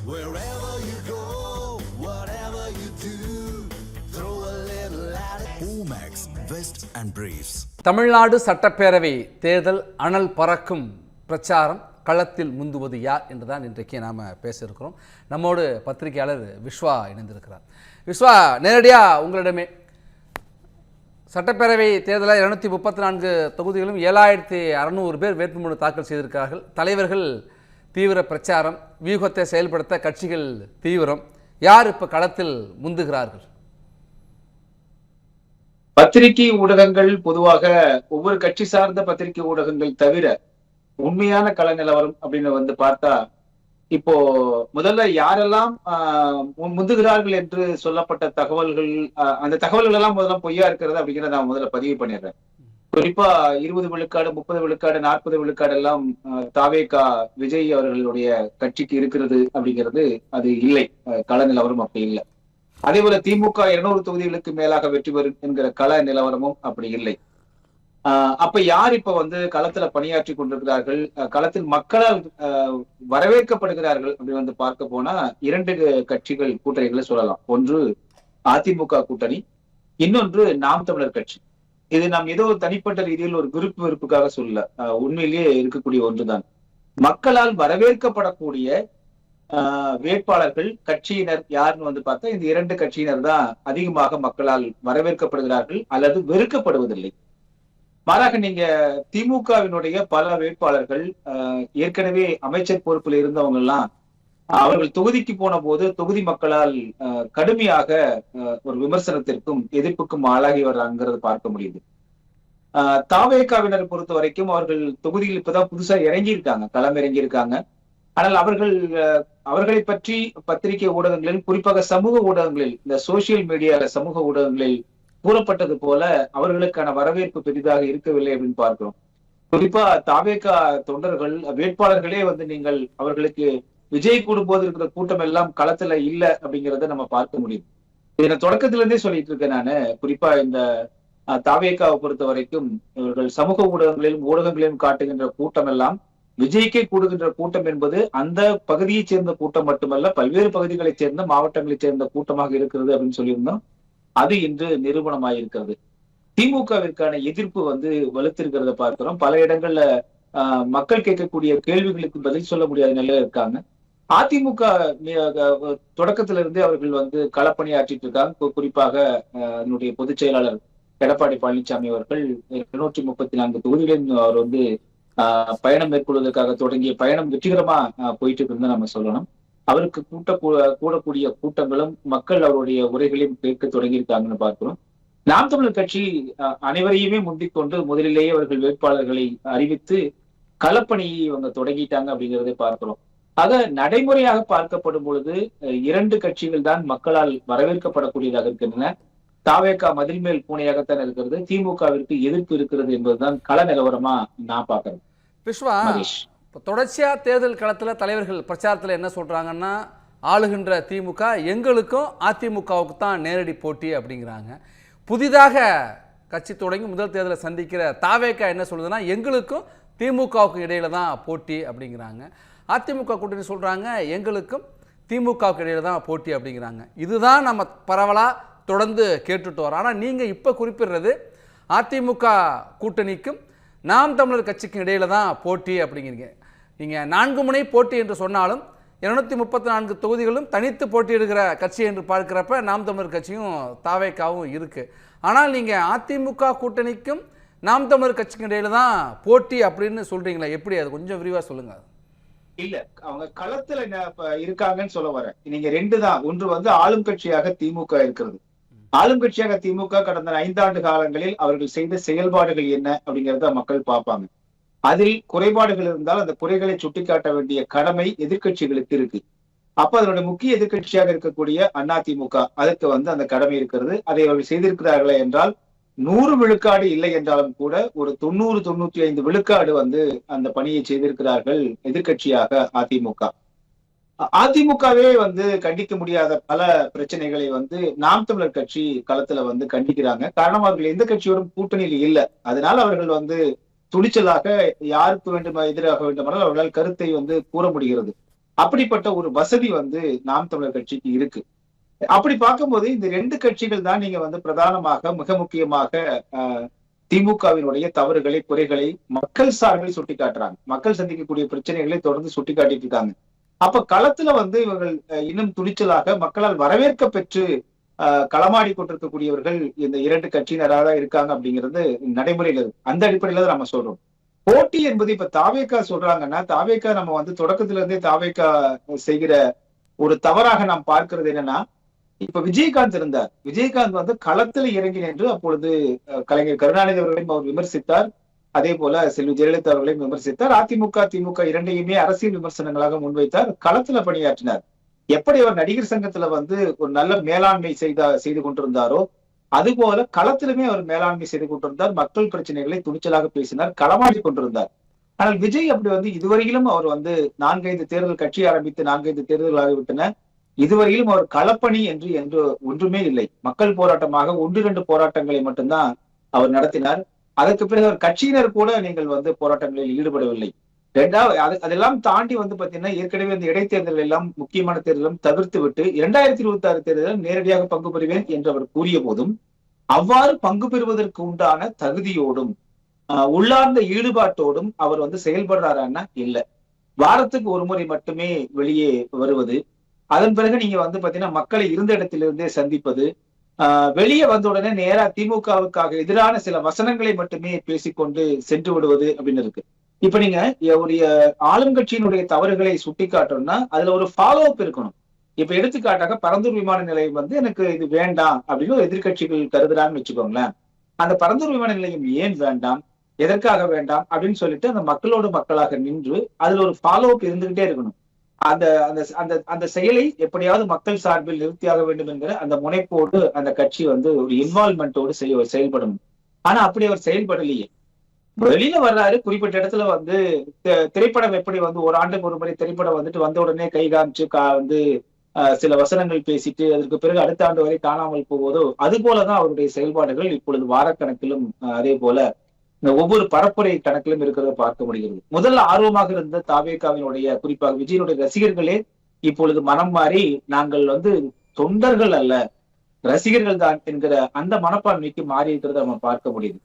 Wherever you go, whatever you do, throw a little at it. Omax, Vest and Briefs. Tamil Nadu சட்டப்பேரவை தேர்தல் அனல் பறக்கும் பிரச்சாரம் களத்தில் முந்துவது யார் என்றுதான் இன்றைக்கு நாம் பேச இருக்கிறோம். நம்மோடு பத்திரிகையாளர் விஸ்வா இணைந்திருக்கிறார். விஸ்வா, நேரடியாக உங்களிடமே சட்டப்பேரவை தேர்தலில் 234 தொகுதிகளும் 7600 பேர் வேட்புமனு தாக்கல் செய்திருக்கிறார்கள். தலைவர்கள் தீவிர பிரச்சாரம், வியூகத்தை செயல்படுத்த கட்சிகள் தீவிரம். யார் இப்ப களத்தில் முந்துகிறார்கள்? பத்திரிகை ஊடகங்கள் பொதுவாக ஒவ்வொரு கட்சி சார்ந்த பத்திரிகை ஊடகங்கள் தவிர உண்மையான கள நிலவரம் அப்படின்னு பார்த்தா, இப்போ முதல்ல யாரெல்லாம் முந்துகிறார்கள் என்று சொல்லப்பட்ட தகவல்கள், அந்த தகவல்கள் எல்லாம் முதல்ல பொய்யா இருக்கிறது அப்படிங்கிறத நான் முதல்ல பதிவு பண்ணிடுறேன். குறிப்பா 20 விழுக்காடு, 30 விழுக்காடு, 40 விழுக்காடு எல்லாம் தாவேகா விஜய் அவர்களுடைய கட்சிக்கு இருக்கிறது அப்படிங்கிறது அது இல்லை. கள நிலவரம் அப்படி இல்லை. அதே போல திமுக 200 தொகுதிகளுக்கு மேலாக வெற்றி பெறும் என்கிற கள நிலவரமும் அப்படி இல்லை. அப்ப யார் இப்ப களத்துல பணியாற்றி கொண்டிருக்கிறார்கள், களத்தில் மக்களால் வரவேற்கப்படுகிறார்கள் அப்படின்னு பார்க்க போனா 2 கட்சிகள் கூட்டணிகளை சொல்லலாம். ஒன்று அதிமுக கூட்டணி, இன்னொன்று நாம் தமிழர் கட்சி. இது நாம் ஏதோ தனிப்பட்ட ரீதியில் ஒரு விருப்பு வெறுப்புக்காக சொல்ல, உண்மையிலேயே இருக்கக்கூடிய ஒன்றுதான். மக்களால் வரவேற்கப்படக்கூடிய வேட்பாளர்கள், கட்சியினர் யாருன்னு பார்த்தா இந்த 2 கட்சியினர் தான் அதிகமாக மக்களால் வரவேற்கப்படுகிறார்கள் அல்லது வெறுக்கப்படுவதில்லை. மாறாக நீங்க திமுகவினுடைய பல வேட்பாளர்கள் ஏற்கனவே அமைச்சர் பொறுப்பில் இருந்தவங்க எல்லாம் அவர்கள் தொகுதிக்கு போன போது தொகுதி மக்களால் கடுமையாக ஒரு விமர்சனத்திற்கும் எதிர்ப்புக்கும் ஆளாகி வர்றாங்கிறது பார்க்க முடியுது. தாவேகாவினர் பொறுத்த வரைக்கும் அவர்கள் தொகுதியில் இப்பதான் புதுசா இறங்கியிருக்காங்க, களம் இறங்கியிருக்காங்க. ஆனால் அவர்களை பற்றி பத்திரிகை ஊடகங்களில், குறிப்பாக சமூக ஊடகங்களில், இந்த சோசியல் மீடியால சமூக ஊடகங்களில் கூறப்பட்டது போல அவர்களுக்கான வரவேற்பு பெரிதாக இருக்கவில்லை அப்படின்னு பார்க்கிறோம். குறிப்பா தாவேகா தொண்டர்கள், வேட்பாளர்களே நீங்கள் அவர்களுக்கு விஜய் கூடும்போது இருக்கிற கூட்டம் எல்லாம் களத்துல இல்ல அப்படிங்கிறத நம்ம பார்க்க முடியும். இதை தொடக்கத்துல இருந்தே சொல்லிட்டு இருக்கேன் நானு. குறிப்பா இந்த தாவேகாவை பொறுத்த வரைக்கும் இவர்கள் சமூக ஊடகங்களிலும் காட்டுகின்ற கூட்டம் எல்லாம் விஜய்க்கே கூடுகின்ற கூட்டம் என்பது அந்த பகுதியைச் சேர்ந்த கூட்டம் மட்டுமல்ல, பல்வேறு பகுதிகளைச் சேர்ந்த, மாவட்டங்களைச் சேர்ந்த கூட்டமாக இருக்கிறது அப்படின்னு சொல்லியிருந்தோம். அது இன்று நிரூபணமாயிருக்கிறது. திமுகவிற்கான எதிர்ப்பு வலுத்திருக்கிறத பார்க்கிறோம். பல இடங்கள்ல மக்கள் கேட்கக்கூடிய கேள்விகளுக்கு பதில் சொல்ல முடியாத நிலையில இருக்காங்க. அதிமுக தொடக்கத்தில இருந்தே அவர்கள் களப்பணியாற்றிட்டு இருக்காங்க. குறிப்பாக என்னுடைய பொதுச் செயலாளர் எடப்பாடி பழனிசாமி அவர்கள் 234 தொகுதிகளில் அவர் பயணம் மேற்கொள்வதற்காக தொடங்கிய பயணம் வெற்றிகரமா போயிட்டு இருக்குன்னு நம்ம சொல்லணும். அவருக்கு கூடக்கூடிய கூட்டங்களும் மக்கள் அவருடைய உரைகளையும் கேட்க தொடங்கியிருக்காங்கன்னு பார்க்கிறோம். நாம் தமிழர் கட்சி அனைவரையுமே முந்திக்கொண்டு முதலிலேயே அவர்கள் வேட்பாளர்களை அறிவித்து களப்பணியை தொடங்கிட்டாங்க அப்படிங்கிறதை பார்க்கிறோம். ஆக நடைமுறையாக பார்க்கப்படும் பொழுது 2 கட்சிகள் தான் மக்களால் வரவேற்கப்படக்கூடியதாக இருக்கின்றன. தாவேகா மதில் மேல் பூனையாகத்தான் இருக்கிறது, திமுகவிற்கு எதிர்ப்பு இருக்கிறது என்பதுதான் கள நிலவரமா நான் பார்க்கிறேன். விஸ்வா, தொடர்ச்சியா தேர்தல் களத்துல தலைவர்கள் பிரச்சாரத்துல என்ன சொல்றாங்கன்னா, ஆளுகின்ற திமுக எங்களுக்கும் அதிமுகவுக்கு தான் நேரடி போட்டி அப்படிங்கிறாங்க. புதிதாக கட்சி தொடங்கி முதல் தேர்தலை சந்திக்கிற தாவேகா என்ன சொல்லுதுன்னா, எங்களுக்கும் திமுகவுக்கும் இடையில தான் போட்டி அப்படிங்கிறாங்க. அதிமுக கூட்டணி சொல்றாங்க எங்களுக்கும் திமுகவுக்கு இடையில தான் போட்டி அப்படிங்கிறாங்க. இதுதான் நம்ம பரவலா தொடர்ந்து கேட்டுட்டு வரோம். ஆனால் நீங்க இப்ப குறிப்பிடுறது அதிமுக கூட்டணிக்கும் நாம் தமிழர் கட்சிக்கும் இடையில தான் போட்டி அப்படிங்கிறீங்க. நீங்க 4 முனை போட்டி என்று சொன்னாலும் 234 தொகுதிகளும் தனித்து போட்டியிடுகிற கட்சி என்று பார்க்கிறப்ப நாம் தமிழர் கட்சியும் தாவேகாவும் இருக்கு. ஆனால் நீங்க அதிமுக கூட்டணிக்கும் நாம் தமிழர் கட்சிக்கும் இடையில தான் போட்டி அப்படின்னு சொல்றீங்களா? எப்படி, அது கொஞ்சம் விரிவா சொல்லுங்க. இல்ல, அவங்க களத்துல இருக்காங்கன்னு சொல்ல வரேன். நீங்க 2 தான். ஒன்று ஆளும் கட்சியாக திமுக இருக்கிறது. ஆளும் கட்சியாக திமுக கடந்த 5 ஆண்டு காலங்களில் அவர்கள் செய்த செயல்பாடுகள் என்ன அப்படிங்கறத மக்கள் பார்ப்பாங்க. அதில் குறைபாடுகள் இருந்தால் அந்த குறைகளை சுட்டிக்காட்ட வேண்டிய கடமை எதிர்கட்சிகளுக்கு இருக்கு. அப்ப அதனுடைய முக்கிய எதிர்கட்சியாக இருக்கக்கூடிய அதிமுக அதற்கு அந்த கடமை இருக்கிறது. அதை அவர்கள் செய்திருக்கிறார்களே என்றால் 100 விழுக்காடு இல்லை என்றாலும் கூட ஒரு 90-95 விழுக்காடு அந்த பணியை செய்திருக்கிறார்கள் எதிர்கட்சியாக அதிமுக. அதிமுகவே கண்டிக்க முடியாத பல பிரச்சனைகளை நாம் தமிழர் கட்சி களத்துல கண்டிக்கிறாங்க. காரணம், அவர்கள் எந்த கட்சியோடும் கூட்டணியில் இல்லை. அதனால அவர்கள் துணிச்சலாக யாருக்கு வேண்டும் எதிராக வேண்டுமானால் அவர்களால் கருத்தை கூற முடிகிறது. அப்படிப்பட்ட ஒரு வசதி வந்து நாம் தமிழர் கட்சிக்கு இருக்கு. அப்படி பார்க்கும்போது இந்த 2 கட்சிகள் தான் நீங்க வந்து பிரதானமாக மிக முக்கியமாக திமுகவினுடைய தவறுகளை, குறைகளை மக்கள் சார்பில் சுட்டிக்காட்டுறாங்க. மக்கள் சந்திக்கக்கூடிய பிரச்சனைகளை தொடர்ந்து சுட்டிக்காட்டிட்டு இருக்காங்க. அப்ப களத்துல வந்து இவர்கள் இன்னும் துணிச்சலாக மக்களால் வரவேற்க பெற்று களமாடி கொண்டிருக்கக்கூடியவர்கள் இந்த 2 கட்சியினராக தான் இருக்காங்க அப்படிங்கிறது நடைமுறையில் இருக்கு. அந்த அடிப்படையில தான் நம்ம சொல்றோம். போட்டி என்பது இப்ப தாவேகா சொல்றாங்கன்னா, தாவேகா நம்ம வந்து தொடக்கத்துல இருந்தே தாவேகா செய்கிற ஒரு தவறாக நாம் பார்க்கிறது என்னன்னா, இப்ப விஜயகாந்த் இருந்தார். விஜயகாந்த் வந்து களத்தில் இறங்கி நின்று அப்பொழுது கலைஞர் கருணாநிதி அவர்களையும் அவர் விமர்சித்தார். அதே போல செல்வி ஜெயலலிதா அவர்களையும் விமர்சித்தார். அதிமுக, திமுக இரண்டையுமே அரசியல் விமர்சனங்களாக முன்வைத்தார். களத்துல பணியாற்றினார். எப்படி அவர் நடிகர் சங்கத்துல வந்து ஒரு நல்ல மேலாண்மை செய்து கொண்டிருந்தாரோ, அதுபோல களத்திலுமே அவர் மேலாண்மை செய்து கொண்டிருந்தார். மக்கள் பிரச்சனைகளை துணிச்சலாக பேசினார், களமாடி கொண்டிருந்தார். ஆனால் விஜய் அப்படி வந்து இதுவரையிலும் அவர் வந்து 4-5 தேர்தல் கட்சி ஆரம்பித்து 4-5 தேர்தல் ஆகிவிட்டன. இதுவரையிலும் அவர் களப்பணி என்று ஒன்றுமே இல்லை. மக்கள் போராட்டமாக 1-2 போராட்டங்களை மட்டும்தான் அவர் நடத்தினார். அதற்கு பிறகு அவர் கட்சியினர் கூட நீங்கள் வந்து போராட்டங்களில் ஈடுபடவில்லை. அதெல்லாம் தாண்டி வந்து பாத்தீங்கன்னா ஏற்கனவே இந்த இடைத்தேர்தல் எல்லாம் முக்கியமான தேர்தலும் தவிர்த்து விட்டு 2026 தேர்தலில் நேரடியாக பங்கு பெறுவேன் என்று அவர் கூறிய போதும் அவ்வாறு பங்கு பெறுவதற்கு உண்டான தகுதியோடும் உள்ளார்ந்த ஈடுபாட்டோடும் அவர் வந்து செயல்படுறாரான்னா இல்ல. வாரத்துக்கு ஒரு முறை மட்டுமே வெளியே வருவது, அதன் பிறகு நீங்க வந்து பாத்தீங்கன்னா மக்களை இருந்த இடத்திலிருந்தே சந்திப்பது, வெளியே வந்த உடனே நேரா திமுகவுக்காக எதிரான சில வசனங்களை மட்டுமே பேசிக்கொண்டு சென்று விடுவது அப்படின்னு இருக்கு. இப்ப நீங்க ஒரு ஆளுங்கட்சியினுடைய தவறுகளை சுட்டி காட்டணும்னா அதுல ஒரு ஃபாலோ அப் இருக்கணும். இப்ப எடுத்துக்காட்டாக பரந்தூர் விமான நிலையம் வந்து எனக்கு இது வேண்டாம் அப்படின்னு ஒரு எதிர்கட்சிகள் கருதுறான்னு வச்சுக்கோங்களேன். அந்த பரந்தூர் விமான நிலையம் ஏன் வேண்டாம், எதற்காக வேண்டாம் அப்படின்னு சொல்லிட்டு அந்த மக்களோடு மக்களாக நின்று அதுல ஒரு ஃபாலோ அப் இருந்துகிட்டே இருக்கணும். அந்த அந்த அந்த செயலை எப்படியாவது மக்கள் சார்பில் நிறுத்தியாக வேண்டும் என்கிற அந்த முனைப்போடு அந்த கட்சி வந்து ஒரு இன்வால்வ்மெண்டோடு செயல்படணும். ஆனா அப்படி அவர் செயல்படலையே. வெளியில வர்றாரு, குறிப்பிட்ட இடத்துல வந்து திரைப்படம் எப்படி வந்து ஒரு ஆண்டுக்கு ஒரு முறை திரைப்படம் வந்துட்டு வந்த உடனே கை காமிச்சு வந்து சில வசனங்கள் பேசிட்டு அதற்கு பிறகு அடுத்த ஆண்டு வரை காணாமல் போவதோ அது போலதான் அவருடைய செயல்பாடுகள் இப்பொழுது வாரக்கணக்கிலும் அதே போல இந்த ஒவ்வொரு பரப்புரை கணக்கிலும் இருக்கிறத பார்க்க முடிகிறது. முதல்ல ஆர்வமாக இருந்த தாவேகாவினுடைய குறிப்பாக விஜயனுடைய ரசிகர்களே இப்பொழுது மனம் மாறி நாங்கள் வந்து தொண்டர்கள் அல்ல ரசிகர்கள் தான் என்கிற அந்த மனப்பான்மைக்கு மாறி இருக்கிறத நம்ம பார்க்க முடியுது.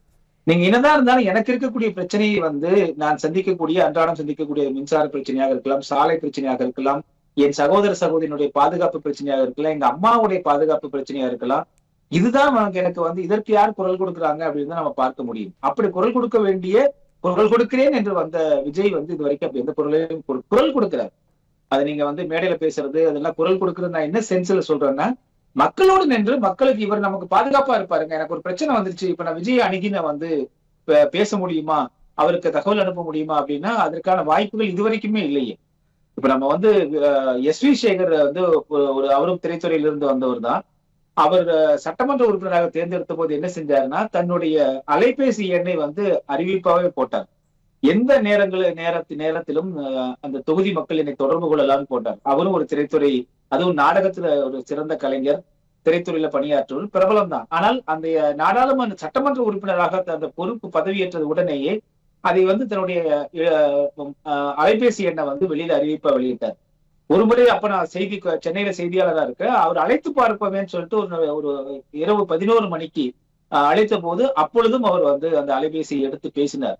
நீங்க என்னதான் இருந்தாலும் எனக்கு இருக்கக்கூடிய பிரச்சனையை வந்து நான் சந்திக்கக்கூடிய அன்றாடம் சந்திக்கக்கூடிய மின்சார பிரச்சனையாக இருக்கலாம், சாலை பிரச்சனையாக இருக்கலாம், என் சகோதர சகோதரியினுடைய பாதுகாப்பு பிரச்சனையாக இருக்கலாம், எங்க அம்மாவுடைய பாதுகாப்பு பிரச்சனையா இருக்கலாம். இதுதான் எனக்கு வந்து இதற்கு யார் குரல் கொடுக்குறாங்க அப்படின்னு நம்ம பார்க்க முடியும். அப்படி குரல் கொடுக்க வேண்டிய குரல் கொடுக்கிறேன் என்று வந்த விஜய் வந்து இது வரைக்கும் அப்படி எந்த குரலையும் குரல் கொடுக்கிறார். அது நீங்க வந்து மேடையில பேசுறது அதெல்லாம் குரல் கொடுக்கறது நான் என்ன சென்ஸ்ல சொல்றேன்னா, மக்களோடு நின்று மக்களுக்கு இவர் நமக்கு பாதுகாப்பா இருப்பாருங்க, எனக்கு ஒரு பிரச்சனை வந்துருச்சு, இப்ப நான் விஜய் அணுகின வந்து பேச முடியுமா, அவருக்கு தகவல் அனுப்ப முடியுமா அப்படின்னா அதற்கான வாய்ப்புகள் இதுவரைக்குமே இல்லையே. இப்ப நம்ம வந்து எஸ்.வி. சேகர் வந்து ஒரு அவரும் திரைத்துறையிலிருந்து வந்தவர் தான். அவர் சட்டமன்ற உறுப்பினராக தேர்ந்தெடுத்த போது என்ன செஞ்சாருன்னா தன்னுடைய அலைபேசி எண்ணை வந்து அறிவிப்பாவே போட்டார். எந்த நேரத்திலும் அந்த தொகுதி மக்கள் என்னை தொடர்பு கொள்ளலாம்னு போட்டார். அவரும் ஒரு திரைத்துறை, அதுவும் நாடகத்துல ஒரு சிறந்த கலைஞர், திரைத்துறையில பணியாற்றுவர், பிரபலம் தான். ஆனால் அந்த நாடாளுமன்ற சட்டமன்ற உறுப்பினராக அந்த பொறுப்பு பதவியேற்றது உடனேயே அதை வந்து தன்னுடைய அலைபேசி எண்ணை வந்து வெளியில அறிவிப்பா வெளியிட்டார். ஒரு முறை அப்ப நான் சென்னையில செய்தியாளராக இருக்க அவர் அழைத்து பார்ப்போமேன்னு சொல்லிட்டு ஒரு இரவு 11 மணிக்கு அழைத்த போது அப்பொழுதும் அவர் வந்து அந்த அலைபேசியை எடுத்து பேசினார்.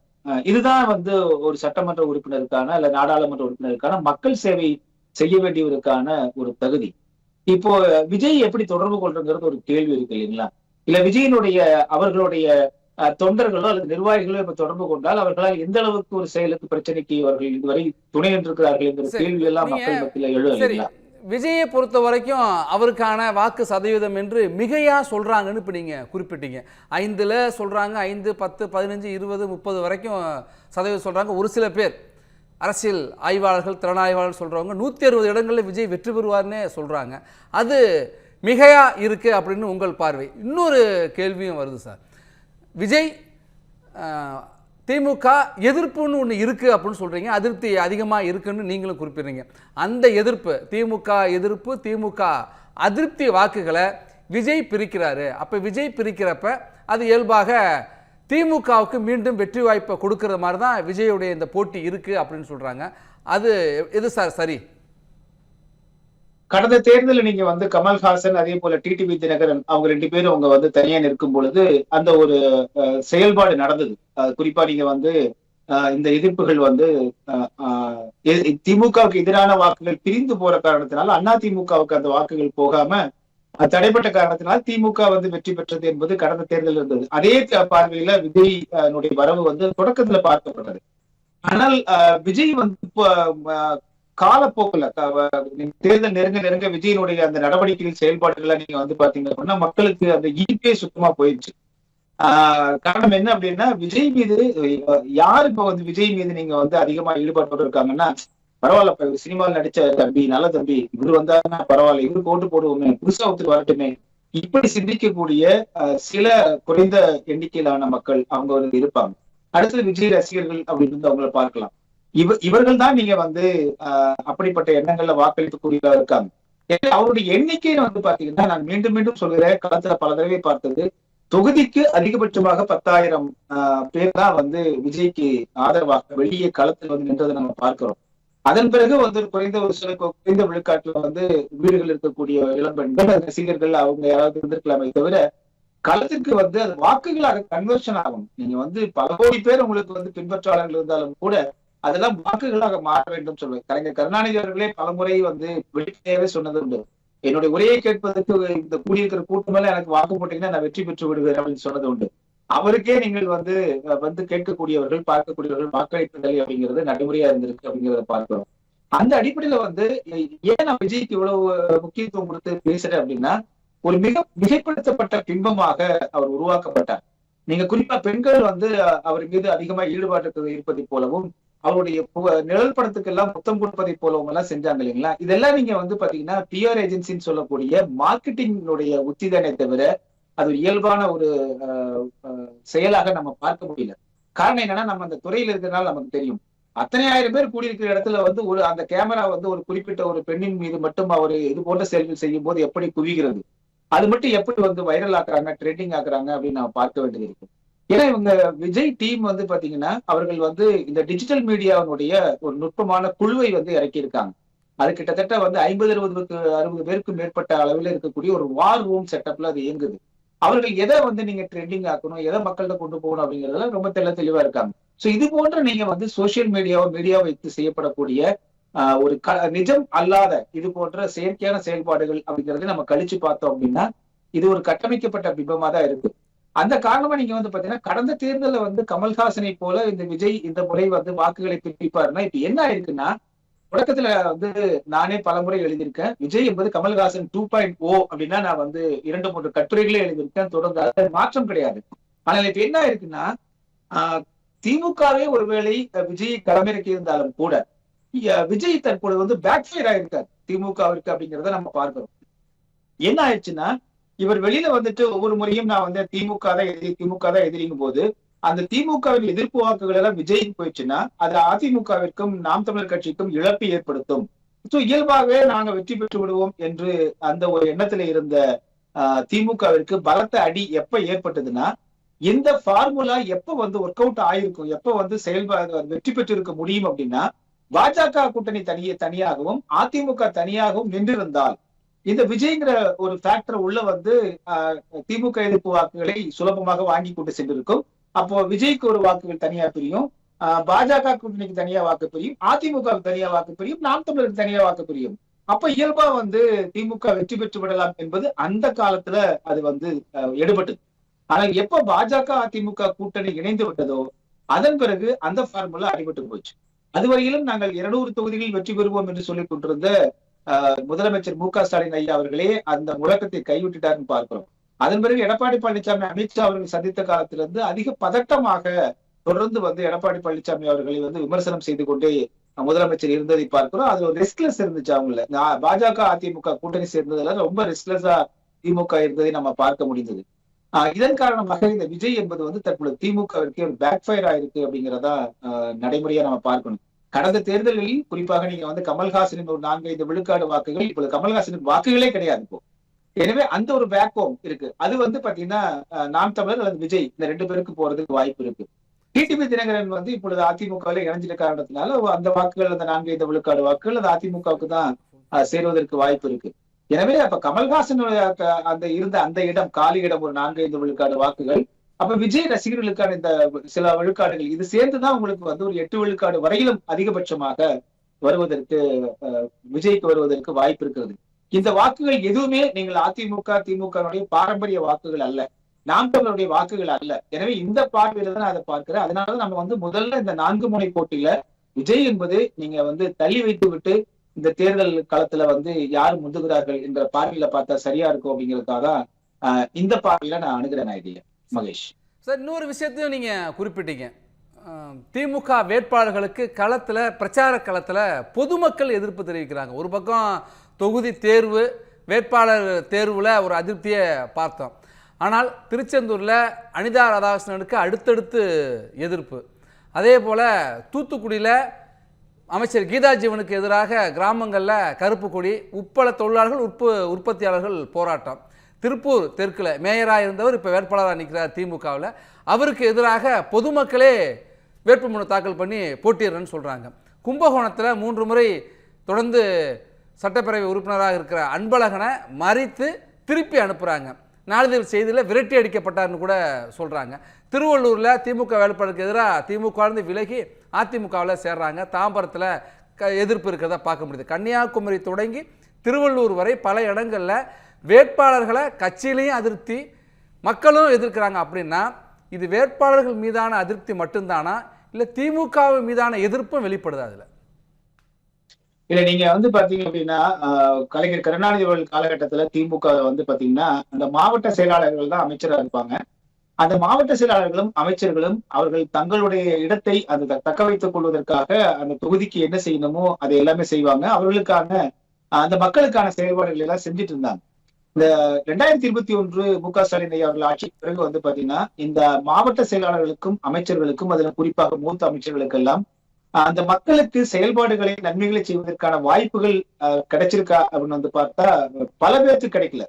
இதுதான் வந்து ஒரு சட்டமன்ற உறுப்பினருக்கான அல்ல நாடாளுமன்ற உறுப்பினருக்கான மக்கள் சேவை செய்ய வேண்டியவருக்கான ஒரு தகுதி. இப்போ விஜய் எப்படி தொடர்பு கொள்றங்கிறது ஒரு கேள்வி இருக்கு இல்லைங்களா? இல்ல விஜயனுடைய அவர்களுடைய தொண்டர்களோ அல்லது நிர்வாகிகளோ இப்ப தொடர்பு கொண்டால் அவர்களால் எந்த அளவுக்கு ஒரு செயலுக்கு பிரச்சனைக்கு அவர்கள் இதுவரை துணை நின்றிருக்கிறார்கள் என்கிற கேள்வி எல்லாம் மக்கள் மத்தியில் எழுதுங்களா? விஜயை பொறுத்த வரைக்கும் அவருக்கான வாக்கு சதவீதம் என்று மிகையா சொல்றாங்கன்னு இப்ப நீங்க குறிப்பிட்டீங்க. 5ல் சொல்றாங்க, 5, 10, 15, 20, 30 வரைக்கும் சதவீதம் சொல்றாங்க. ஒரு சில பேர் அரசியல் ஆய்வாளர்கள், திறனாய்வாளர்கள் சொல்றவங்க 160 இடங்களில் விஜய் வெற்றி பெறுவார்னே சொல்றாங்க. அது மிகையா இருக்கு அப்படின்னு உங்கள் பார்வை. இன்னொரு கேள்வியும் வருது சார். விஜய் திமுக எதிர்ப்புன்னு ஒன்று இருக்குது அப்படின்னு சொல்கிறீங்க, அதிருப்தி அதிகமாக இருக்குன்னு நீங்களும் குறிப்பிடுறீங்க. அந்த எதிர்ப்பு, திமுக எதிர்ப்பு, திமுக அதிருப்தி வாக்குகளை விஜய் பிரிக்கிறாரு. அப்போ விஜய் பிரிக்கிறப்ப அது இயல்பாக திமுகவுக்கு மீண்டும் வெற்றி வாய்ப்பை கொடுக்குற மாதிரி தான் விஜயுடைய இந்த போட்டி இருக்குது அப்படின்னு சொல்கிறாங்க. அது எது சார் சரி? கடந்த தேர்தலில் நீங்க வந்து கமல்ஹாசன் அதே போல டிடிவி தினகரன் அவங்க 2 பேரும் அவங்க வந்து தனியா நிற்கும் பொழுது அந்த ஒரு செயல்பாடு நடந்தது. குறிப்பா நீங்க வந்து இந்த எதிர்ப்புகள் வந்து திமுகவுக்கு எதிரான வாக்குகள் பிரிந்து போற காரணத்தினால அதிமுகவுக்கு அந்த வாக்குகள் போகாம தடைப்பட்ட காரணத்தினால் திமுக வந்து வெற்றி பெற்றது என்பது கடந்த தேர்தல் இருந்தது. அதே பார்வையில விஜய் வரவு வந்து தொடக்கத்துல பார்க்கப்பட்டது. ஆனால் விஜய் வந்து காலப்போக்குல தேர்தல் நெருங்க நெருங்க விஜயனுடைய அந்த நடவடிக்கைகள் செயல்பாடுகளை நீங்க வந்து பாத்தீங்க அப்படின்னா மக்களுக்கு அந்த ஈர்ப்பே சுத்தமா போயிடுச்சு. காரணம் என்ன அப்படின்னா விஜய் மீது யாரு இப்ப வந்து விஜய் மீது நீங்க வந்து அதிகமா ஈடுபாட்டோடு இருக்காங்கன்னா, பரவாயில்ல சினிமாவில் நடிச்ச தம்பி நல்ல தம்பி இவரு வந்தாருன்னா பரவாயில்ல இவருக்கு ஓட்டு போடுவோமே புதுசா ஒருத்தர் வரட்டுமே இப்படி சிந்திக்கக்கூடிய சில குறைந்த எண்ணிக்கையிலான மக்கள் அவங்க வந்து இருப்பாங்க. அடுத்தது விஜய் ரசிகர்கள் அப்படின்னு அவங்கள பார்க்கலாம். இவர்கள் தான் நீங்க வந்து அப்படிப்பட்ட எண்ணங்கள்ல வாக்களிக்கக்கூடியதா இருக்காங்க. அவருடைய எண்ணிக்கைன்னு வந்து பாத்தீங்கன்னா நான் மீண்டும் மீண்டும் சொல்கிறேன், களத்துல பல தடவை பார்த்தது, தொகுதிக்கு அதிகபட்சமாக 10,000 பேர் தான் வந்து விஜய்க்கு ஆதரவாக வெளியே களத்தில் வந்து நின்றதை நம்ம பார்க்கிறோம். அதன் பிறகு வந்து குறைந்த ஒரு சில குறைந்த விழுக்காட்டுல வந்து வீடுகள் இருக்கக்கூடிய இளம்பெண்கள் ரசிகர்கள் அவங்க யாராவது இருந்திருக்கலாமே தவிர களத்திற்கு வந்து அது வாக்குகளாக கன்வர்ஷன் ஆகும். நீங்க வந்து பல கோடி பேர் உங்களுக்கு வந்து பின்பற்றாளர்கள் இருந்தாலும் கூட அதெல்லாம் வாக்குகளாக மாற வேண்டும் சொல்லுவேன். கலைஞர் கருணாநிதி அவர்களே பலமுறை வந்து வெளிப்படையாவே சொன்னது உண்டு, என்னுடைய உரையை கேட்பதற்கு இந்த கூடியிருக்கிற கூட்டம் மேல எனக்கு வாக்கு போட்டீங்கன்னா நான் வெற்றி பெற்று விடுவேன் அப்படின்னு சொன்னது உண்டு. அவருக்கே நீங்கள் வந்து கேட்கக்கூடியவர்கள் பார்க்கக்கூடியவர்கள் வாக்களிப்பதில்லை அப்படிங்கிறது நடைமுறையா இருந்திருக்கு அப்படிங்கிறத பார்க்கிறோம். அந்த அடிப்படையில வந்து ஏன் நான் விஜய்க்கு இவ்வளவு முக்கியத்துவம் கொடுத்து பேசுறேன் அப்படின்னா, ஒரு மிகைப்படுத்தப்பட்ட பிம்பமாக அவர் உருவாக்கப்பட்டார். நீங்க குறிப்பா பெண்கள் வந்து அவர் மீது அதிகமா ஈடுபாட்டு இருப்பதை போலவும் அவருடைய நிழல் படத்துக்கு எல்லாம் முத்தம் கொடுப்பதை போலவும் எல்லாம் செஞ்சாங்க இல்லைங்களா? இதெல்லாம் நீங்க வந்து பாத்தீங்கன்னா பிஆர் ஏஜென்சின்னு சொல்லக்கூடிய மார்க்கெட்டிங்குடைய உத்திதானே தவிர அது இயல்பான ஒரு செயலாக நம்ம பார்க்க முடியல. காரணம் என்னன்னா நம்ம அந்த துறையில இருக்கிறதுனால நமக்கு தெரியும். அத்தனை ஆயிரம் பேர் கூடியிருக்கிற இடத்துல வந்து ஒரு அந்த கேமரா வந்து ஒரு குறிப்பிட்ட ஒரு பெண்ணின் மீது மட்டும் அவர் இது போன்ற செயல்கள் செய்யும் போது எப்படி குவிகிறது, அது மட்டும் எப்படி வந்து வைரல் ஆக்குறாங்க ட்ரெண்டிங் ஆக்குறாங்க அப்படின்னு நம்ம பார்க்க வேண்டியது இருக்கு. ஏன்னா இவங்க விஜய் டீம் வந்து பாத்தீங்கன்னா அவர்கள் வந்து இந்த டிஜிட்டல் மீடியாவுடைய ஒரு நுட்பமான குழுவை வந்து இறக்கியிருக்காங்க. அது கிட்டத்தட்ட வந்து 50-60 பேருக்கு மேற்பட்ட அளவில் இருக்கக்கூடிய ஒரு வார் ரூம் செட்டப்ல அது இயங்குது. அவர்கள் எதை வந்து நீங்க ட்ரெண்டிங் ஆக்கணும், எதை மக்கள்கிட்ட கொண்டு போகணும் அப்படிங்கறதுல ரொம்ப தெளிவா இருக்காங்க. சோ இது போன்ற நீங்க வந்து சோசியல் மீடியா வைத்து செய்யப்படக்கூடிய ஒரு நிஜம் அல்லாத இது போன்ற செயற்கையான செயல்பாடுகள் அப்படிங்கறத நம்ம கழிச்சு பார்த்தோம் அப்படின்னா இது ஒரு கட்டமைக்கப்பட்ட பிம்பமா தான் இருக்கு. அந்த காரணமா நீங்க வந்து பாத்தீங்கன்னா கடந்த தேர்தலில் வந்து கமல்ஹாசனை போல இந்த விஜய் இந்த முறை வந்து வாக்குகளை பிரிப்பாருன்னா இப்ப என்ன ஆயிருக்குன்னா, தொடக்கத்துல வந்து நானே பலமுறை எழுதியிருக்கேன், விஜய் என்பது கமல்ஹாசன் 2.0 அப்படின்னா நான் வந்து 2-3 கட்டுரைகளே எழுதியிருக்கேன். தொடர்ந்து மாற்றம் கிடையாது. ஆனால் இப்ப என்ன ஆயிருக்குன்னா திமுகவே ஒருவேளை விஜய் களமிறக்கி இருந்தாலும் கூட விஜய் தற்பொழுது வந்து பேக் ஃபயர் ஆயிருக்காரு திமுகவிற்கு அப்படிங்கிறத நம்ம பார்க்கிறோம். என்ன ஆயிடுச்சுன்னா இவர் வெளியில வந்துட்டு ஒவ்வொரு முறையும் நான் வந்து திமுக தான் எதிரிங்கும் போது அந்த திமுகவின் எதிர்ப்பு வாக்குகள் எல்லாம் விஜய்க்கு போயிடுச்சுன்னா அது அதிமுகவிற்கும் நாம் தமிழர் கட்சிக்கும் இழப்பு ஏற்படுத்தும். இயல்பாகவே நாங்க வெற்றி பெற்று விடுவோம் என்று அந்த ஒரு எண்ணத்துல இருந்த திமுகவிற்கு பலத்த அடி எப்ப ஏற்பட்டதுன்னா, இந்த ஃபார்முலா எப்ப வந்து ஒர்க் அவுட் ஆயிருக்கும், எப்ப வந்து வெற்றி பெற்று இருக்க முடியும் அப்படின்னா, பாஜக கூட்டணி தனியாகவும் அதிமுக தனியாகவும் நின்றிருந்தால் இந்த விஜய்ங்கிற ஒரு ஃபேக்டர் உள்ள வந்து திமுக எதிர்ப்பு வாக்குகளை சுலபமாக வாங்கி கொண்டு சென்றிருக்கும். அப்போ விஜய்க்கு ஒரு வாக்குகள் தனியா பிரியும், பாஜக கூட்டணிக்கு தனியா வாக்கு பிரியும், அதிமுகவுக்கு தனியா வாக்கு பிரியும், நாம் தமிழருக்கு தனியா வாக்கு பிரியும். அப்ப இயல்பா வந்து திமுக வெற்றி பெற்று விடலாம் என்பது அந்த காலத்துல அது வந்து எடுபட்டது. ஆனால் எப்ப பாஜக அதிமுக கூட்டணி இணைந்து விட்டதோ அதன் பிறகு அந்த ஃபார்முலா அடிபட்டு போச்சு. அதுவரையிலும் நாங்கள் 200 தொகுதிகளில் வெற்றி பெறுவோம் என்று சொல்லிக் கொண்டிருந்த முதலமைச்சர் மு க ஸ்டாலின் ஐயா அவர்களே அந்த முழக்கத்தை கைவிட்டுட்டாருன்னு பார்க்கிறோம். அதன் பிறகு எடப்பாடி பழனிசாமி அமித்ஷா அவர்கள் சந்தித்த காலத்திலிருந்து அதிக பதட்டமாக தொடர்ந்து வந்து எடப்பாடி பழனிசாமி அவர்களை வந்து விமர்சனம் செய்து கொண்டே முதலமைச்சர் இருந்ததை பார்க்கிறோம். அது ஒரு ரெஸ்ட்லெஸ் இருந்துச்சு அவங்கள. பாஜக அதிமுக கூட்டணி சேர்ந்ததுல ரொம்ப ரெஸ்ட்லெஸ்ஸா திமுக இருந்ததை நம்ம பார்க்க முடிந்தது. இதன் காரணமாக இந்த விஜய் என்பது வந்து தற்போது திமுகவிற்கு ஒரு பேக் ஃபயர் ஆயிருக்கு அப்படிங்கிறதா நடைமுறையா நம்ம பார்க்கணும். கடந்த தேர்தலில் குறிப்பாக நீங்க வந்து கமல்ஹாசனின் ஒரு 4-5 விழுக்காடு வாக்குகள் இப்போது கமல்ஹாசனுக்கு வாக்குகளே கிடையாது இப்போ. எனவே அந்த ஒரு வேக்கம் இருக்கு. அது வந்து பாத்தீங்கன்னா நாம் தமிழர் அல்லது விஜய் இந்த 2 பேருக்கு போறதுக்கு வாய்ப்பு இருக்கு. டிடிவி தினகரன் வந்து இப்பொழுது அதிமுகவில் இணைஞ்சிட்ட காரணத்தினால அந்த வாக்குகள் அந்த 4-5 விழுக்காடு வாக்குகள் அது அதிமுகவுக்கு தான் சேருவதற்கு வாய்ப்பு இருக்கு. எனவே அப்ப கமல்ஹாசன் அந்த இடம் காலி இடம் ஒரு 4-5 விழுக்காடு வாக்குகள். அப்ப விஜய் ரசிகர்களுக்கான இந்த சில விழுக்காடுகள் இது சேர்ந்துதான் உங்களுக்கு வந்து ஒரு 8 விழுக்காடு வரையிலும் அதிகபட்சமாக வருவதற்கு விஜய்க்கு வருவதற்கு வாய்ப்பு இருக்கிறது. இந்த வாக்குகள் எதுவுமே நீங்கள் அதிமுக திமுகவுடைய பாரம்பரிய வாக்குகள் அல்ல, நாம் தமிழருடைய வாக்குகள் அல்ல. எனவே இந்த பார்வையில தான் அதை பார்க்கிறேன். அதனாலதான் நம்ம வந்து முதல்ல இந்த 4 முனை போட்டியில விஜய் என்பது நீங்க வந்து தள்ளி வைத்து விட்டு இந்த தேர்தல் களத்துல வந்து யார் முந்துகிறார்கள் என்ற பார்வையில பார்த்தா சரியா இருக்கும் அப்படிங்கிறதுக்காக இந்த பார்வையில நான் அணுகிறேன் இதைய. மகேஷ் சார், இன்னொரு விஷயத்தையும் நீங்க குறிப்பிட்டீங்க. திமுக வேட்பாளர்களுக்கு களத்துல பிரச்சார களத்துல பொதுமக்கள் எதிர்ப்பு தெரிவிக்கிறாங்க. ஒரு பக்கம் தொகுதி தேர்வு வேட்பாளர் தேர்வுல ஒரு அதிருப்தியை பார்த்தோம். ஆனால் திருச்செந்தூர்ல அனிதா ராதாகிருஷ்ணனுக்கு அடுத்தடுத்து எதிர்ப்பு. அதே போல தூத்துக்குடியில் அமைச்சர் கீதா ஜீவனுக்கு எதிராக கிராமங்களில் கருப்பு கொடி, உப்பள தொழிலாளர்கள் உற்பத்தியாளர்கள் போராட்டம். திருப்பூர் தெற்கில் மேயராக இருந்தவர் இப்போ வேட்பாளராக நிற்கிறார் திமுகவில். அவருக்கு எதிராக பொதுமக்களே வேட்புமனு தாக்கல் பண்ணி போட்டியிடுறேன்னு சொல்கிறாங்க. கும்பகோணத்தில் 3 முறை தொடர்ந்து சட்டப்பேரவை உறுப்பினராக இருக்கிற அன்பழகனை மறித்து திருப்பி அனுப்புகிறாங்க. நாளிதழ் செய்தியில் விரட்டி அடிக்கப்பட்டார்னு கூட சொல்கிறாங்க. திருவள்ளூரில் திமுக வேட்பாளருக்கு எதிராக திமுகவிலிருந்து விலகி அதிமுகவில் சேர்றாங்க. தாம்பரத்தில் எதிர்ப்பு இருக்கிறத பார்க்க முடியுது. கன்னியாகுமரி தொடங்கி திருவள்ளூர் வரை பல இடங்களில் வேட்பாளர்களை கட்சியிலையும் அதிருப்தி, மக்களும் எதிர்க்கிறாங்க. அப்படின்னா இது வேட்பாளர்கள் மீதான அதிருப்தி மட்டும்தானா, இல்லை திமுக மீதான எதிர்ப்பும் வெளிப்படுதா? அதில் இல்ல, நீங்க வந்து பாத்தீங்க அப்படின்னா கலைஞர் கருணாநிதி அவர்கள் காலகட்டத்துல திமுக வந்து பாத்தீங்கன்னா அந்த மாவட்ட செயலாளர்கள் தான் அமைச்சரா இருப்பாங்க. அந்த மாவட்ட செயலாளர்களும் அமைச்சர்களும் அவர்கள் தங்களுடைய இடத்தை அந்த தக்க வைத்துக் கொள்வதற்காக அந்த தொகுதிக்கு என்ன செய்யணுமோ அதை எல்லாமே செய்வாங்க. அவர்களுக்கான அந்த மக்களுக்கான செயல்பாடுகள் எல்லாம் செஞ்சுட்டு இருந்தாங்க. இந்த 2021 மு.க. ஸ்டாலின் அவர்கள் ஆட்சிக்கு பிறகு வந்து பாத்தீங்கன்னா இந்த மாவட்ட செயலாளர்களுக்கும் அமைச்சர்களுக்கும், அதுல குறிப்பாக மூத்த அமைச்சர்களுக்கு எல்லாம் அந்த மக்களுக்கு செயல்பாடுகளை நன்மைகளை செய்வதற்கான வாய்ப்புகள் கிடைச்சிருக்கா அப்படின்னு வந்து பார்த்தா பல பேருக்கு கிடைக்கல.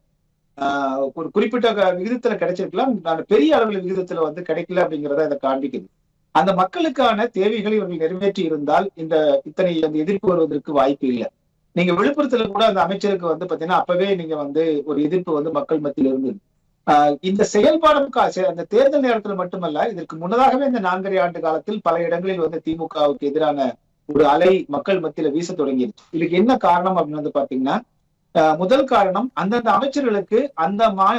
ஒரு குறிப்பிட்ட விகிதத்துல கிடைச்சிருக்கலாம், பெரிய அளவில் விகிதத்துல வந்து கிடைக்கல அப்படிங்கிறத அதை காண்பிக்குது. அந்த மக்களுக்கான தேவைகளை இவர்கள் நிறைவேற்றி இருந்தால் இத்தனை அந்த எதிர்ப்பு வருவதற்கு வாய்ப்பு இல்லை. நீங்க விழுப்புரத்துல கூட அந்த அமைச்சருக்கு வந்து பாத்தீங்கன்னா அப்பவே நீங்க வந்து ஒரு எதிர்ப்பு வந்து மக்கள் மத்தியில் இருந்தது. இந்த செயல்பாடும் அந்த தேர்தல் நேரத்துல மட்டுமல்ல, இதற்கு முன்னதாகவே இந்த 4.5 ஆண்டு காலத்தில் பல இடங்களில் வந்து திமுகவுக்கு எதிரான ஒரு அலை மக்கள் மத்தியில வீச தொடங்கிடுச்சு. இதுக்கு என்ன காரணம் அப்படின்னு வந்து பாத்தீங்கன்னா, முதல் காரணம் அந்தந்த அமைச்சர்களுக்கு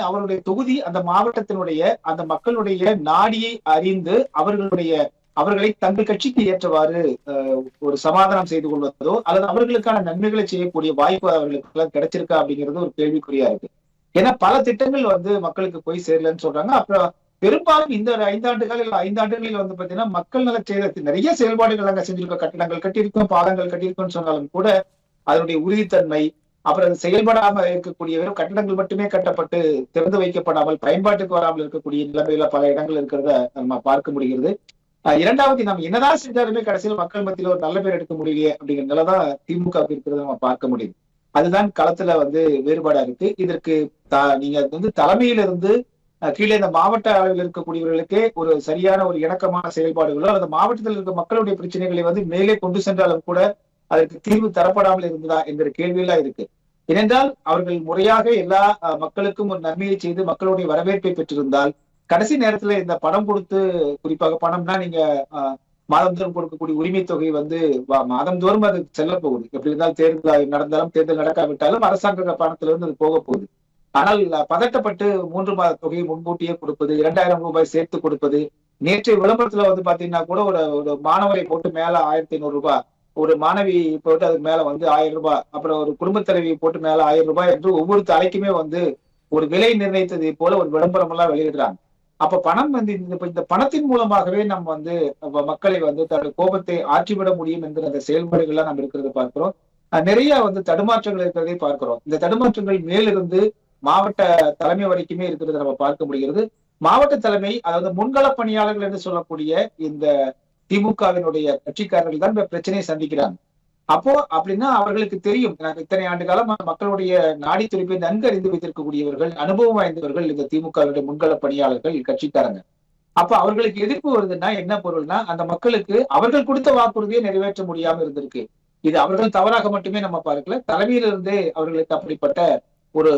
அவருடைய தொகுதி அந்த மாவட்டத்தினுடைய அந்த மக்களுடைய நாடியை அறிந்து அவர்களை தங்கள் கட்சிக்கு ஏற்றவாறு ஒரு சமாதானம் செய்து கொள்வதோ அல்லது அவர்களுக்கான நன்மைகளை செய்யக்கூடிய வாய்ப்பு அவர்களுக்கு எல்லாம் கிடைச்சிருக்கா அப்படிங்கிறது ஒரு கேள்விக்குறியா இருக்கு. ஏன்னா பல திட்டங்கள் வந்து மக்களுக்கு போய் சேரலன்னு சொல்றாங்க. அப்புறம் பெரும்பாலும் இந்த 5 ஆண்டுகளில் வந்து பாத்தீங்கன்னா மக்கள் நல நிறைய செயல்பாடுகள் அங்க செஞ்சிருக்கோம். கட்டிடங்கள் கட்டியிருக்கோம், பாலங்கள் கட்டியிருக்கோம்னு சொன்னாலும் கூட அதனுடைய உறுதித்தன்மை, அப்புறம் அது செயல்படாம இருக்கக்கூடிய வெறும் கட்டிடங்கள் மட்டுமே கட்டப்பட்டு திறந்து வைக்கப்படாமல் பயன்பாட்டுக்கு வராமல் இருக்கக்கூடிய நிலைமையில பல இடங்கள் இருக்கிறத நம்ம பார்க்க முடிகிறது. இரண்டாவது, நம்ம என்னதான் செஞ்சாலுமே கடைசியில் மக்கள் மத்தியில ஒரு நல்ல பேர் எடுக்க முடியலையே அப்படிங்கிற நிலைதான் திமுக இருக்கிறத நம்ம பார்க்க முடியுது. அதுதான் களத்துல வந்து வேறுபாடா இருக்கு. இதற்கு நீங்க வந்து தலைமையிலிருந்து கீழே இந்த மாவட்ட அளவில் இருக்கக்கூடியவர்களுக்கே ஒரு சரியான ஒரு இணக்கமான செயல்பாடுகளோ அல்லது மாவட்டத்தில் இருக்க மக்களுடைய பிரச்சனைகளை வந்து மேலே கொண்டு சென்றாலும் கூட அதற்கு தீர்வு தரப்படாமல் இருந்ததா என்கிற கேள்வியெல்லாம் இருக்கு. ஏனென்றால் அவர்கள் முறையாக எல்லா மக்களுக்கும் ஒரு நன்மையை செய்து மக்களுடைய வரவேற்பை பெற்றிருந்தால் கடைசி நேரத்துல இந்த பணம் கொடுத்து, குறிப்பாக பணம்னா நீங்க மாதந்தோறும் கொடுக்கக்கூடிய உரிமை தொகை வந்து மாதந்தோறும் அது செல்ல போகுது. எப்படி இருந்தாலும் தேர்தல் நடந்தாலும் தேர்தல் நடக்காவிட்டாலும் அரசாங்க பணத்துல இருந்து அது போக போகுது. ஆனால் பதட்டப்பட்டு 3 மாத தொகையை முன்கூட்டியே கொடுப்பது, 2000 ரூபாய் சேர்த்து கொடுப்பது, நேற்றைய விளம்பரத்துல வந்து பாத்தீங்கன்னா கூட ஒரு மாணவரை போட்டு மேல 1500 ரூபாய், ஒரு மாணவி போட்டு அதுக்கு மேல வந்து 1000 ரூபாய், அப்புறம் ஒரு குடும்ப தலைவியை போட்டு மேல 1000 ரூபாய் என்று ஒவ்வொரு தலைக்குமே வந்து ஒரு விலை நிர்ணயித்ததை போல ஒரு விளம்பரம் எல்லாம் வெளியிடுறாங்க. அப்ப பணம் வந்து இந்த பணத்தின் மூலமாகவே நம்ம வந்து மக்களை வந்து தன்னுடைய கோபத்தை ஆற்றிவிட முடியும் என்கிற அந்த செயல்பாடுகள்லாம் நம்ம இருக்கிறத பார்க்கிறோம். நிறைய வந்து தடுமாற்றங்கள் இருக்கிறதை பார்க்கிறோம். இந்த தடுமாற்றங்கள் மேலிருந்து மாவட்ட தலைமை வரைக்குமே இருக்கிறத நம்ம பார்க்க முடிகிறது. மாவட்ட தலைமை, அதாவது முன்கள பணியாளர்கள் என்று சொல்லக்கூடிய இந்த திமுகவினுடைய கட்சிக்காரர்கள் தான் இந்த பிரச்சனையை சந்திக்கிறாங்க. அப்போ அப்படின்னா அவர்களுக்கு தெரியும், இத்தனை ஆண்டு காலம் மக்களுடைய நாடி துடிப்பை நன்கு அறிந்து வைத்திருக்கக்கூடியவர்கள், அனுபவம் வாய்ந்தவர்கள் இந்த திமுகவுடைய முன்கள பணியாளர்கள் கட்சிக்காரங்க. அப்ப அவர்களுக்கு எதிர்ப்பு வருதுன்னா என்ன பொருள்னா, அந்த மக்களுக்கு அவர்கள் கொடுத்த வாக்குறுதியை நிறைவேற்ற முடியாம இருந்திருக்கு. இது அவர்கள் தவறாக மட்டுமே நம்ம பார்க்கல, தலைமையிலிருந்தே அவர்களுக்கு அப்படிப்பட்ட ஒரு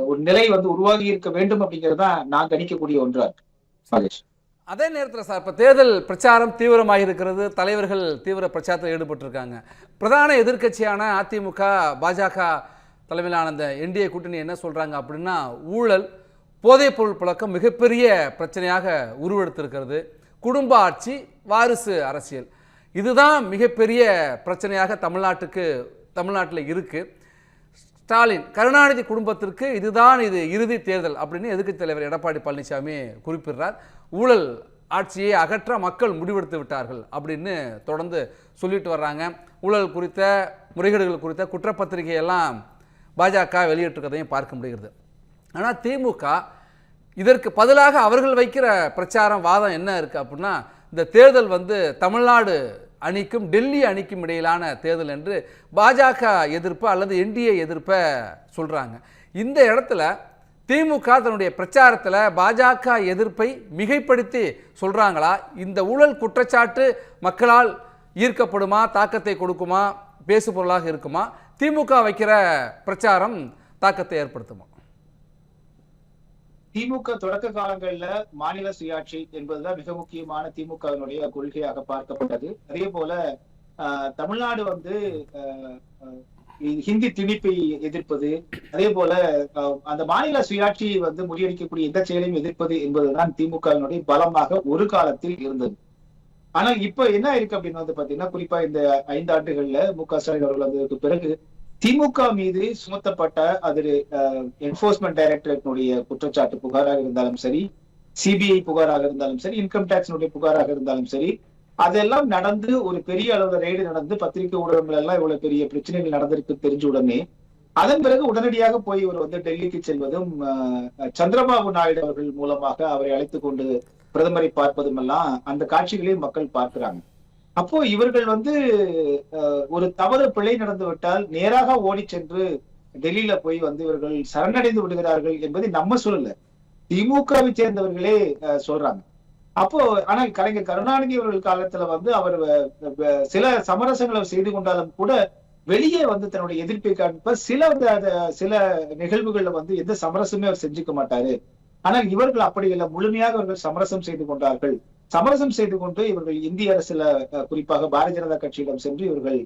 ஒரு நிலை வந்து உருவாகி இருக்க வேண்டும் அப்படிங்கறதுதான் நான் கணிக்கக்கூடிய ஒன்றா இருக்கு. மகேஷ், அதே நேரத்தில் சார், இப்போ தேர்தல் பிரச்சாரம் தீவிரமாக இருக்கிறது, தலைவர்கள் தீவிர பிரச்சாரத்தில் ஈடுபட்டிருக்காங்க. பிரதான எதிர்க்கட்சியான அதிமுக, பாஜக தலைமையிலான அந்த என்டிஏ கூட்டணி என்ன சொல்கிறாங்க அப்படின்னா, ஊழல், போதைப்பொருள் பழக்கம் மிகப்பெரிய பிரச்சனையாக உருவெடுத்திருக்கிறது. குடும்ப ஆட்சி, வாரிசு அரசியல், இதுதான் மிகப்பெரிய பிரச்சனையாக தமிழ்நாட்டில் இருக்குது. ஸ்டாலின், கருணாநிதி குடும்பத்திற்கு இது இறுதி தேர்தல் அப்படின்னு எதிர்க்கட்சி தலைவர் எடப்பாடி பழனிசாமி குறிப்பிடுறார். ஊழல் ஆட்சியை அகற்ற மக்கள் முடிவெடுத்து விட்டார்கள் அப்படின்னு தொடர்ந்து சொல்லிட்டு வர்றாங்க. ஊழல் குறித்த, முறைகேடுகள் குறித்த குற்றப்பத்திரிகையெல்லாம் பாஜக வெளியிட்டிருக்கிறதையும் பார்க்க முடிகிறது. ஆனால் திமுக இதற்கு பதிலாக அவர்கள் வைக்கிற பிரச்சாரம், வாதம் என்ன இருக்குது அப்படின்னா, இந்த தேர்தல் தமிழ்நாடு அணிக்கும் டெல்லி அணிக்கும் இடையிலான தேர்தல் என்று பாஜக எதிர்ப்பு அல்லது என்டிஏ எதிர்ப்பை சொல்கிறாங்க. இந்த இடத்துல திமுக தன்னுடைய பிரச்சாரத்தில் பாஜக எதிர்ப்பை மிகைப்படுத்தி சொல்கிறாங்களா? இந்த ஊழல் குற்றச்சாட்டு மக்களால் ஈர்க்கப்படுமா, தாக்கத்தை கொடுக்குமா, பேசுபொருளாக இருக்குமா? திமுக வைக்கிற பிரச்சாரம் தாக்கத்தை ஏற்படுத்துமா? திமுக தொடக்க காலங்கள்ல மாநில சுயாட்சி என்பதுதான் மிக முக்கியமான திமுகவினுடைய கொள்கையாக பார்க்கப்பட்டது. அதே போல தமிழ்நாடு ஹிந்தி திணிப்பை எதிர்ப்பது, அதே போல அந்த மாநில சுயாட்சியை முறியடிக்கக்கூடிய எந்த செயலையும் எதிர்ப்பது என்பதுதான் திமுகவினுடைய பலமாக ஒரு காலத்தில் இருந்தது. ஆனால் இப்ப என்ன இருக்கு அப்படின்னு பாத்தீங்கன்னா, குறிப்பா இந்த 5 ஆண்டுகள்ல மு.க. ஸ்டாலின் அவர்கள் வந்ததற்கு பிறகு திமுக மீது சுமத்தப்பட்ட என்போர்ஸ்மெண்ட் டைரக்டரேட்டினுடைய குற்றச்சாட்டு புகாராக இருந்தாலும் சரி, சிபிஐ புகாராக இருந்தாலும் சரி, இன்கம் டாக்ஸினுடைய புகாராக இருந்தாலும் சரி, அதெல்லாம் நடந்து ஒரு பெரிய அளவுல ரெய்டு நடந்து பத்திரிகை ஊடகங்கள் எல்லாம் இவ்வளவு பெரிய பிரச்சனைகள் நடந்திருக்கு தெரிஞ்ச உடனே அதன் பிறகு உடனடியாக போய் இவர் டெல்லிக்கு செல்வதும், சந்திரபாபு நாயுடு அவர்கள் மூலமாக அவரை அழைத்துக் கொண்டு பிரதமரை பார்ப்பதும் எல்லாம் அந்த காட்சிகளையும் மக்கள் பார்க்கிறாங்க. அப்போ இவர்கள் ஒரு தவறு பிழை நடந்து விட்டால் நேராக ஓடி சென்று டெல்லியில போய் இவர்கள் சரணடைந்து விடுகிறார்கள் என்பதை நம்ம சொல்லல, திமுகவை சேர்ந்தவர்களே சொல்றாங்க. அப்போ ஆனால் கலைஞர் கருணாநிதி அவர்கள் காலத்துல அவர் சில சமரசங்களை செய்து கொண்டாலும் கூட வெளியே தன்னுடைய எதிர்ப்பை காண்ப சில நிகழ்வுகள்ல எந்த சமரசமே அவர் செஞ்சுக்க மாட்டாரு. ஆனால் இவர்கள் அப்படி இல்லை, முழுமையாக அவர்கள் சமரசம் செய்து கொண்டார்கள். சமரசம் செய்து கொண்டு இவர்கள் இந்திய அரசுல, குறிப்பாக பாரதிய ஜனதா கட்சியிடம் சென்று இவர்கள்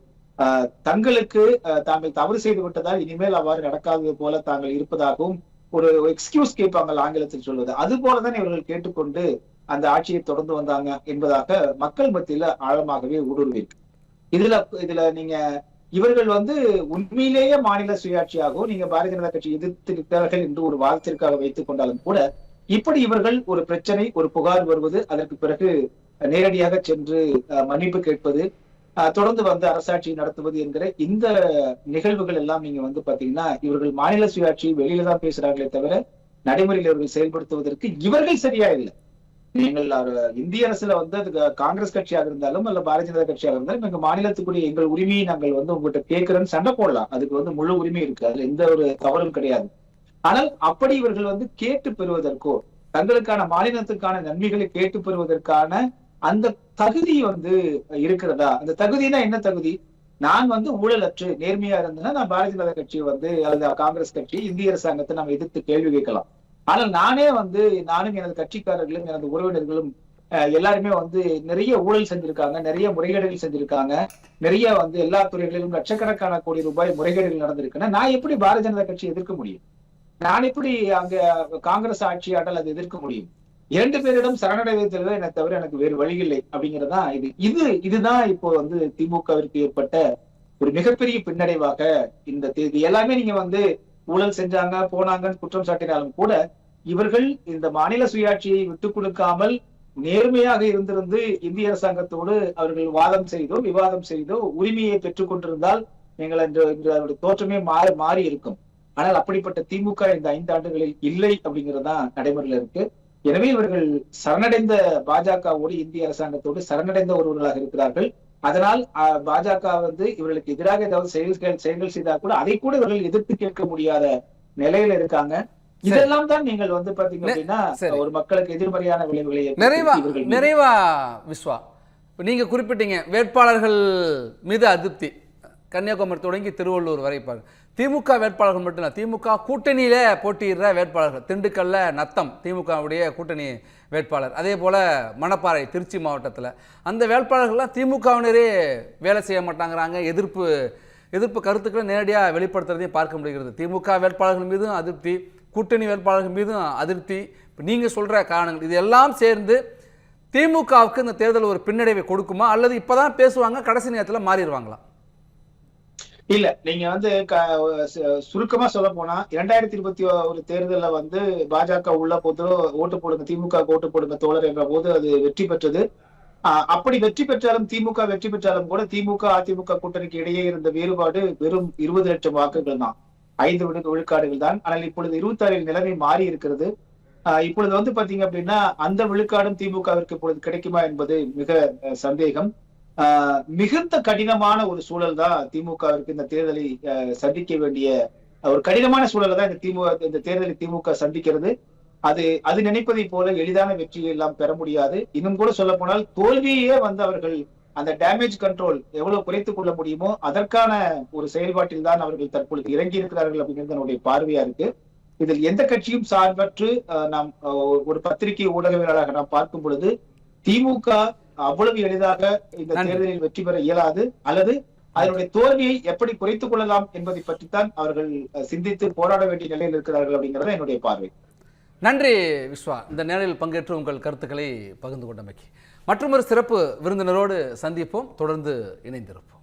தங்களுக்கு தாங்கள் தவறு செய்து விட்டதால் இனிமேல் அவ்வாறு நடக்காதது போல தாங்கள் இருப்பதாகவும் ஒரு எக்ஸ்கியூஸ் கேட்பாங்க ஆங்கிலத்தில் சொல்வது, அது போலதான் இவர்கள் கேட்டுக்கொண்டு அந்த ஆட்சியை தொடர்ந்து வந்தாங்க என்பதாக மக்கள் மத்தியில ஆழமாகவே ஊடுருவிருக்கு. இதுல நீங்க இவர்கள் உண்மையிலேயே மாநில சுயாட்சியாகவும் நீங்க பாரதிய ஜனதா கட்சி எதிர்த்திருக்கிறார்கள் என்று ஒரு வாதத்திற்காக வைத்துக் கொண்டாலும் கூட, இப்படி இவர்கள் ஒரு பிரச்சனை, ஒரு புகார் வருவது, அதற்கு பிறகு நேரடியாக சென்று மன்னிப்பு கேட்பது, தொடர்ந்து அரசாட்சி நடத்துவது என்கிற இந்த நிகழ்வுகள் எல்லாம் நீங்க பாத்தீங்கன்னா இவர்கள் மாநில சுயாட்சி வெளியில தான் பேசுறாங்களே தவிர நடைமுறையில் இவர்கள் செயல்படுத்துவதற்கு இவர்கள் சரியா இல்லை. நீங்கள் இந்திய அரசுல அது காங்கிரஸ் கட்சியாக இருந்தாலும் அல்ல பாரதிய ஜனதா கட்சியாக இருந்தாலும் எங்க மாநிலத்துக்குரிய எங்கள் உரிமையை நாங்கள் உங்ககிட்ட கேட்கிறோன்னு சண்டை போடலாம், அதுக்கு முழு உரிமை இருக்கு, அதுல எந்த ஒரு தவறும் கிடையாது. ஆனால் அப்படி இவர்கள் கேட்டு பெறுவதற்கோ தங்களுக்கான மாநிலத்துக்கான நன்மைகளை கேட்டு பெறுவதற்கான அந்த தகுதி இருக்கிறதா? அந்த தகுதினா என்ன தகுதி? நான் ஊழலற்று நேர்மையா இருந்தேன்னா நான் பாரதிய ஜனதா கட்சி அல்லது காங்கிரஸ் கட்சி, இந்திய அரசாங்கத்தை நம்ம எதிர்த்து கேள்வி கேட்கலாம். ஆனால் நானும் எனது கட்சிக்காரர்களும் எனது உறவினர்களும் எல்லாருமே நிறைய ஊழல் செஞ்சிருக்காங்க, நிறைய முறைகேடுகள் செஞ்சிருக்காங்க, நிறைய எல்லா துறைகளிலும் லட்சக்கணக்கான கோடி ரூபாய் முறைகேடுகள் நடந்திருக்குன்னா நான் எப்படி பாரதிய ஜனதா கட்சி எதிர்க்க முடியும்? நான் எப்படி அங்க காங்கிரஸ் ஆட்சியாட்டால் அதை எதிர்க்க முடியும்? 2 பேரிடம் சரணடைவதை என்னை தவிர எனக்கு வேறு வழி இல்லை அப்படிங்கிறதா இதுதான் இப்போ திமுகவிற்கு ஏற்பட்ட ஒரு மிகப்பெரிய பின்னடைவாக இந்த தேதி. எல்லாமே நீங்க ஊழல் செஞ்சாங்க போனாங்கன்னு குற்றம் சாட்டினாலும் கூட இவர்கள் இந்த மாநில சுயாட்சியை விட்டுக் கொடுக்காமல் நேர்மையாக இருந்திருந்து இந்திய அரசாங்கத்தோடு அவர்கள் விவாதம் செய்தோ உரிமையை பெற்றுக் கொண்டிருந்தால் நீங்கள் அவருடைய தோற்றமே மாறி இருக்கும். ஆனால் அப்படிப்பட்ட திமுக இந்த 5 ஆண்டுகளில் இல்லை அப்படிங்கறதுதான் நடைமுறையில இருக்கு. எனவே இவர்கள் சரணடைந்த பாஜகவோடு இந்திய அரசாங்கத்தோடு சரணடைந்த ஒருவர்களாக இருக்கிறார்கள். அதனால் பாஜக இவர்களுக்கு எதிராக ஏதாவது செயல்கள் செய்தால் கூட அதை கூட இவர்கள் எதிர்த்து கேட்க முடியாத நிலையில இருக்காங்க. இதெல்லாம் தான் நீங்கள் பாத்தீங்க அப்படின்னா ஒரு மக்களுக்கு எதிர்மறையான விளைவுகளை நிறைவா விஸ்வா, நீங்க குறிப்பிட்டீங்க வேட்பாளர்கள் மீது அதிருப்தி, கன்னியாகுமரி தொடங்கி திருவள்ளூர் வரை திமுக வேட்பாளர்கள் மட்டும் இல்லை, திமுக கூட்டணியில போட்டியிடுற வேட்பாளர்கள். திண்டுக்கல்ல நத்தம் திமுகவுடைய கூட்டணி வேட்பாளர், அதே போல் மணப்பாறை திருச்சி மாவட்டத்தில் அந்த வேட்பாளர்கள்லாம் திமுகவினரே வேலை செய்ய மாட்டாங்கிறாங்க. எதிர்ப்பு கருத்துக்களை நேரடியாக வெளிப்படுத்துறதையும் பார்க்க முடிகிறது. திமுக வேட்பாளர்கள் மீதும் அதிருப்தி, கூட்டணி வேட்பாளர்கள் மீதும் அதிருப்தி. இப்போ நீங்கள் சொல்கிற காரணங்கள் இது எல்லாம் சேர்ந்து திமுகவுக்கு இந்த தேர்தல் ஒரு பின்னடைவை கொடுக்குமா, அல்லது இப்போதான் பேசுவாங்க கடைசி நேரத்தில் மாறிடுவாங்களா? இல்ல, நீங்க சுருக்கமா சொல்ல போனா 2021 தேர்தலில் பாஜக உள்ள போது ஓட்டு போடுங்க, திமுக ஓட்டு போடுங்க தோழர் என்ற போது அது வெற்றி பெற்றது. அப்படி வெற்றி பெற்றாலும், திமுக வெற்றி பெற்றாலும் கூட திமுக அதிமுக கூட்டணிக்கு இடையே இருந்த வேறுபாடு வெறும் 20 லட்சம் வாக்குகள் தான், 5 விழுக்காடுகள் தான். ஆனால் இப்பொழுது 26 நிலைமை மாறி இருக்கிறது. இப்பொழுது பாத்தீங்க அப்படின்னா அந்த விழுக்காடும் திமுகவிற்கு இப்பொழுது கிடைக்குமா என்பது மிக சந்தேகம். மிகுந்த கடினமான ஒரு சூழல் தான் திமுகவிற்கு இந்த தேர்தலை சந்திக்க வேண்டிய ஒரு கடினமான சூழலை தான் இந்த தேர்தலை திமுக சந்திக்கிறது. அது நினைப்பதை போல எளிதான வெற்றியை எல்லாம் பெற முடியாது. இன்னும் கூட சொல்ல போனால் தோல்வியே அவர்கள் அந்த டேமேஜ் கண்ட்ரோல் எவ்வளவு குறைத்துக் கொள்ள முடியுமோ அதற்கான ஒரு செயல்பாட்டில் தான் அவர்கள் தற்பொழுது இறங்கி இருக்கிறார்கள் அப்படிங்கிறது என்னுடைய பார்வையா இருக்கு. இதில் எந்த கட்சியும் சார்பற்று நாம் ஒரு பத்திரிகை ஊடகவியலாளராக நாம் பார்க்கும் பொழுது திமுக அவ்வளவு எளிதாக இந்த தேர்தலில் வெற்றி பெற இயலாது, அல்லது அதனுடைய தோல்வியை எப்படி குறைத்துக் கொள்ளலாம் என்பதை பற்றித்தான் அவர்கள் சிந்தித்து போராட வேண்டிய நிலையில் இருக்கிறார்கள் அப்படிங்கிறத என்னுடைய பார்வை. நன்றி விஸ்வா, இந்த நேரில் பங்கேற்று உங்கள் கருத்துக்களை பகிர்ந்து கொண்டமைக்கு. மற்றொரு சிறப்பு விருந்தினரோடு சந்திப்போம், தொடர்ந்து இணைந்திருப்போம்.